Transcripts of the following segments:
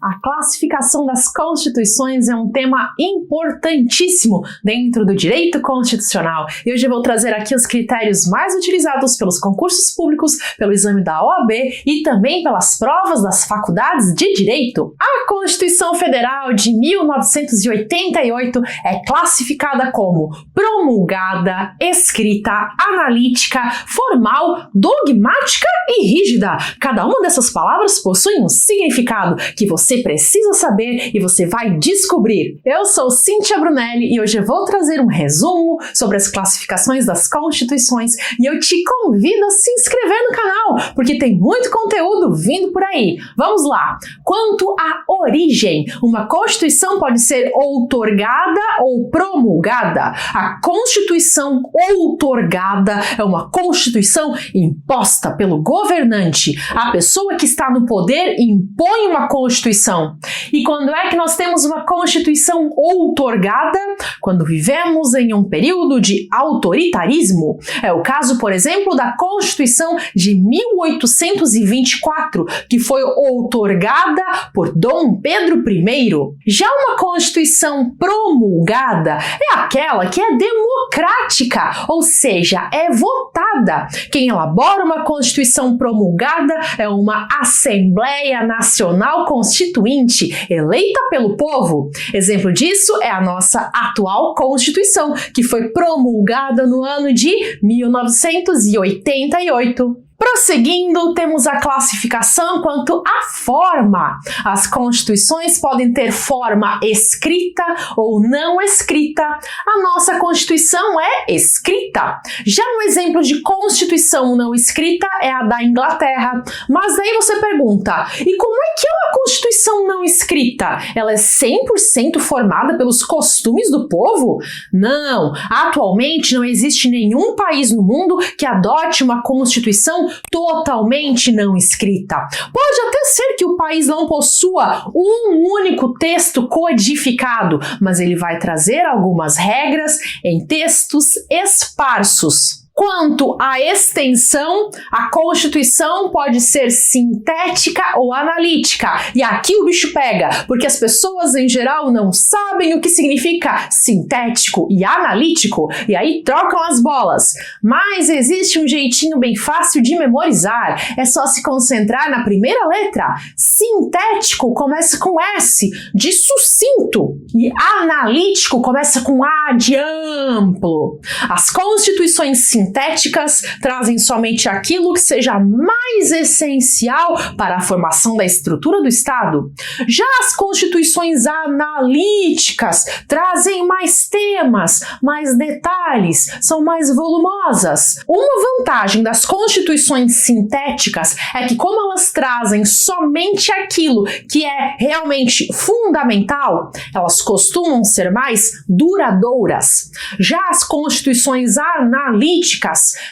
A classificação das constituições é um tema importantíssimo dentro do direito constitucional. E hoje eu vou trazer aqui os critérios mais utilizados pelos concursos públicos, pelo exame da OAB e também pelas provas das faculdades de direito. A Constituição Federal de 1988 é classificada como promulgada, escrita, analítica, formal, dogmática e rígida. Cada uma dessas palavras possui um significado que você precisa saber e você vai descobrir. Eu sou Cíntia Brunelli e hoje eu vou trazer um resumo sobre as classificações das constituições e eu te convido a se inscrever no canal, porque tem muito conteúdo vindo por aí. Vamos lá! Quanto à origem, uma Constituição pode ser outorgada ou promulgada. A Constituição outorgada é uma Constituição imposta pelo governante. A pessoa que está no poder impõe uma Constituição. E quando é que nós temos uma Constituição outorgada? Quando vivemos em um período de autoritarismo. É o caso, por exemplo, da Constituição de 1824, que foi outorgada por Dom Pedro I. Já uma Constituição promulgada é aquela que é democrática, ou seja, é votada. Quem elabora uma Constituição promulgada é uma Assembleia Nacional Constituinte, eleita pelo povo. Exemplo disso é a nossa atual Constituição, que foi promulgada no ano de 1988. Prosseguindo, temos a classificação quanto à forma. As constituições podem ter forma escrita ou não escrita. A nossa Constituição é escrita. Já um exemplo de constituição não escrita é a da Inglaterra. Mas daí você pergunta, e como é que é uma Constituição não escrita? Ela é 100% formada pelos costumes do povo? Não! Atualmente não existe nenhum país no mundo que adote uma Constituição totalmente não escrita. Pode até ser que o país não possua um único texto codificado, mas ele vai trazer algumas regras em textos esparsos. Quanto à extensão, a Constituição pode ser sintética ou analítica. E aqui o bicho pega, porque as pessoas em geral não sabem o que significa sintético e analítico, e aí trocam as bolas. Mas existe um jeitinho bem fácil de memorizar, é só se concentrar na primeira letra. Sintético começa com S, de sucinto, e analítico começa com A de amplo. As constituições sintéticas trazem somente aquilo que seja mais essencial para a formação da estrutura do Estado. Já as constituições analíticas trazem mais temas, mais detalhes, são mais volumosas. Uma vantagem das constituições sintéticas é que, como elas trazem somente aquilo que é realmente fundamental, elas costumam ser mais duradouras. Já as constituições analíticas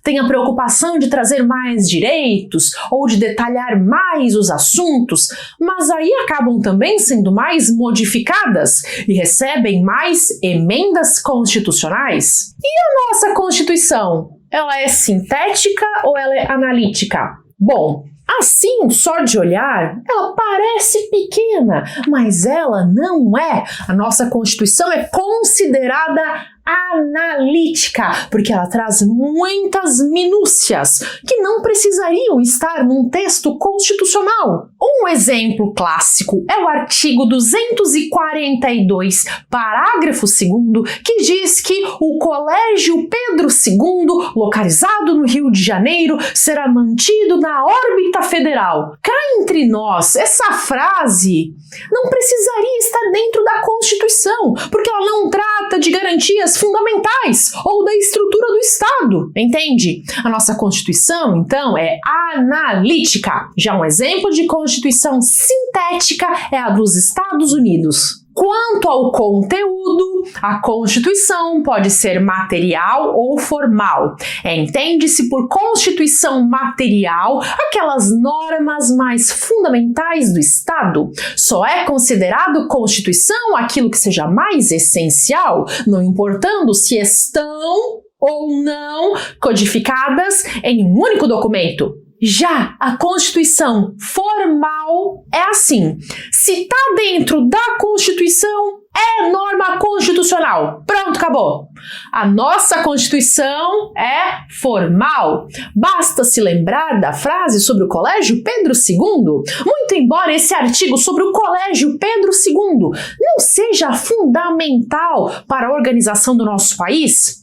têm a preocupação de trazer mais direitos ou de detalhar mais os assuntos, mas aí acabam também sendo mais modificadas e recebem mais emendas constitucionais. E a nossa Constituição? Ela é sintética ou ela é analítica? Bom, assim, só de olhar, ela parece pequena, mas ela não é. A nossa Constituição é considerada analítica, porque ela traz muitas minúcias que não precisariam estar num texto constitucional. Um exemplo clássico é o artigo 242, parágrafo 2º, que diz que o Colégio Pedro II, localizado no Rio de Janeiro, será mantido na órbita federal. Cá entre nós, essa frase não precisaria estar dentro da Constituição, porque ela não trata de garantias fundamentais ou da estrutura do Estado, entende? A nossa Constituição, então, é analítica. Já um exemplo de Constituição sintética é a dos Estados Unidos. Quanto ao conteúdo, a Constituição pode ser material ou formal. Entende-se por Constituição material aquelas normas mais fundamentais do Estado. Só é considerado Constituição aquilo que seja mais essencial, não importando se estão ou não codificadas em um único documento. Já a Constituição formal é assim: se está dentro da Constituição, é norma constitucional. Pronto, acabou. A nossa Constituição é formal. Basta se lembrar da frase sobre o Colégio Pedro II. Muito embora esse artigo sobre o Colégio Pedro II não seja fundamental para a organização do nosso país,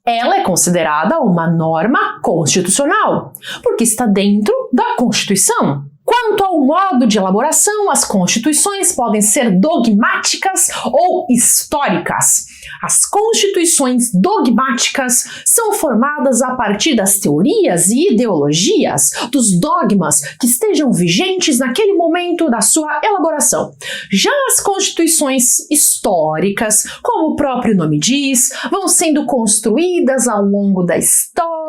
ela é considerada uma norma constitucional, porque está dentro da Constituição. Quanto ao modo de elaboração, as constituições podem ser dogmáticas ou históricas. As constituições dogmáticas são formadas a partir das teorias e ideologias, dos dogmas que estejam vigentes naquele momento da sua elaboração. Já as constituições históricas, como o próprio nome diz, vão sendo construídas ao longo da história,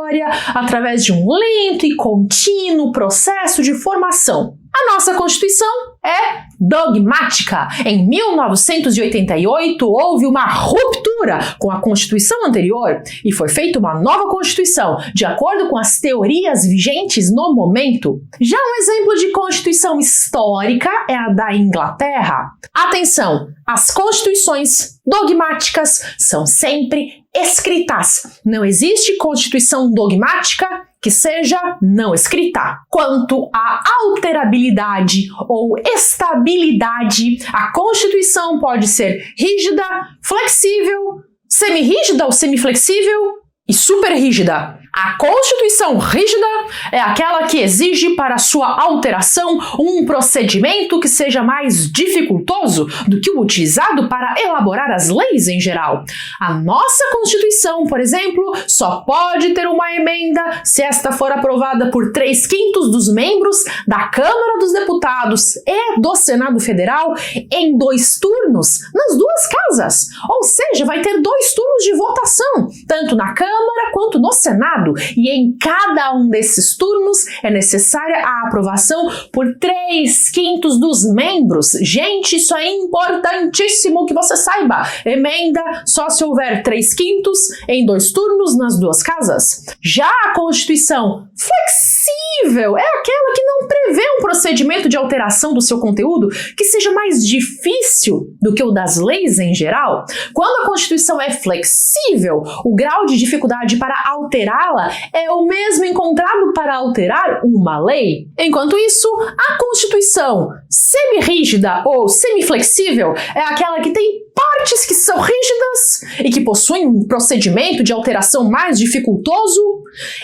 através de um lento e contínuo processo de formação. A nossa Constituição é dogmática. Em 1988, houve uma ruptura com a Constituição anterior e foi feita uma nova Constituição, de acordo com as teorias vigentes no momento. Já um exemplo de Constituição histórica é a da Inglaterra. Atenção! As constituições dogmáticas são sempre escritas. Não existe Constituição dogmática que seja não escrita. Quanto à alterabilidade ou estabilidade, a Constituição pode ser rígida, flexível, semirrígida ou semiflexível e superrígida. A Constituição rígida é aquela que exige para sua alteração um procedimento que seja mais dificultoso do que o utilizado para elaborar as leis em geral. A nossa Constituição, por exemplo, só pode ter uma emenda se esta for aprovada por 3/5 dos membros da Câmara dos Deputados e do Senado Federal em 2 turnos nas 2 casas. Ou seja, vai ter 2 turnos de votação, tanto na Câmara quanto no Senado. E em cada um desses turnos é necessária a aprovação por 3/5 dos membros. Gente, isso é importantíssimo que você saiba. Emenda só se houver 3/5 em 2 turnos nas 2 casas. Já a Constituição flexível é aquela que não prevê um procedimento de alteração do seu conteúdo que seja mais difícil do que o das leis em geral. Quando a Constituição é flexível, o grau de dificuldade para alterá-la é o mesmo encontrado para alterar uma lei. Enquanto isso, a Constituição semirrígida ou semiflexível é aquela que tem partes que são rígidas e que possuem um procedimento de alteração mais dificultoso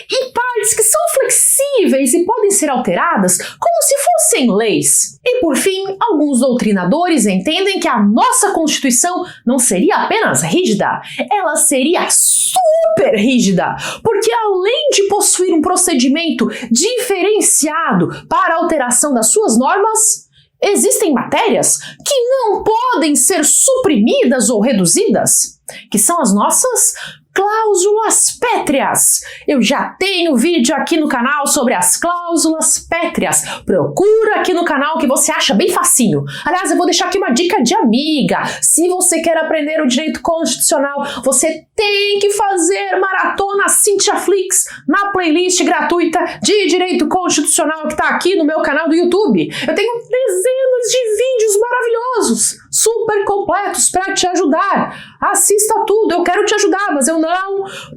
e partes que são flexíveis e podem ser alteradas como se fossem leis. E por fim, alguns doutrinadores entendem que a nossa Constituição não seria apenas rígida, ela seria super rígida, porque além de possuir um procedimento diferenciado para a alteração das suas normas, existem matérias que não podem ser suprimidas ou reduzidas, que são as nossas cláusulas pétreas. Eu já tenho vídeo aqui no canal sobre as cláusulas pétreas. Procura aqui no canal que você acha bem facinho. Aliás, eu vou deixar aqui uma dica de amiga. Se você quer aprender o direito constitucional, você tem que fazer maratona Cynthia Flix na playlist gratuita de direito constitucional que está aqui no meu canal do YouTube. Eu tenho dezenas de vídeos maravilhosos, super completos para te ajudar. Assista tudo, eu quero te ajudar, mas eu não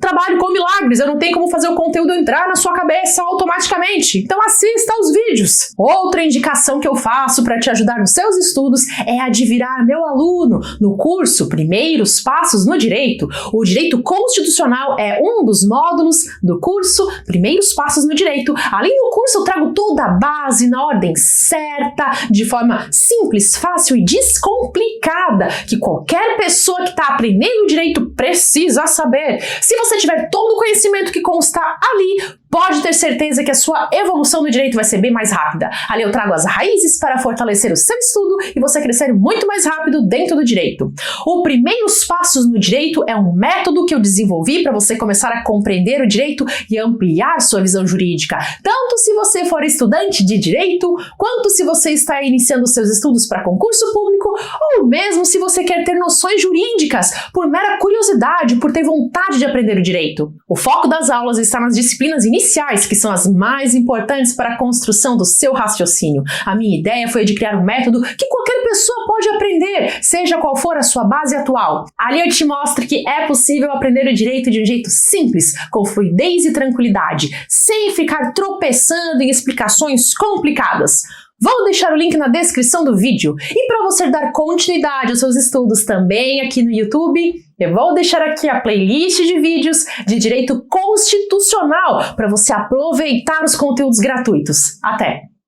trabalho com milagres, eu não tenho como fazer o conteúdo entrar na sua cabeça automaticamente. Então assista aos vídeos. Outra indicação que eu faço para te ajudar nos seus estudos é a de virar meu aluno no curso Primeiros Passos no Direito. O Direito Constitucional é um dos módulos do curso Primeiros Passos no Direito. Além do curso, eu trago toda a base na ordem certa, de forma simples, fácil e descomplicada, que qualquer pessoa que está aprendendo direito precisa saber. Se você tiver todo o conhecimento que consta ali, pode ter certeza que a sua evolução no direito vai ser bem mais rápida. Ali eu trago as raízes para fortalecer o seu estudo e você crescer muito mais rápido dentro do direito. O Primeiros Passos no Direito é um método que eu desenvolvi para você começar a compreender o direito e ampliar sua visão jurídica, tanto se você for estudante de direito, quanto se você está iniciando seus estudos para concurso público, ou mesmo se você quer ter noções jurídicas por mera curiosidade, por ter vontade de aprender o direito. O foco das aulas está nas disciplinas iniciais iniciais, que são as mais importantes para a construção do seu raciocínio. A minha ideia foi de criar um método que qualquer pessoa pode aprender, seja qual for a sua base atual. Ali eu te mostro que é possível aprender o direito de um jeito simples, com fluidez e tranquilidade, sem ficar tropeçando em explicações complicadas. Vou deixar o link na descrição do vídeo. E para você dar continuidade aos seus estudos também aqui no YouTube, eu vou deixar aqui a playlist de vídeos de direito constitucional para você aproveitar os conteúdos gratuitos. Até!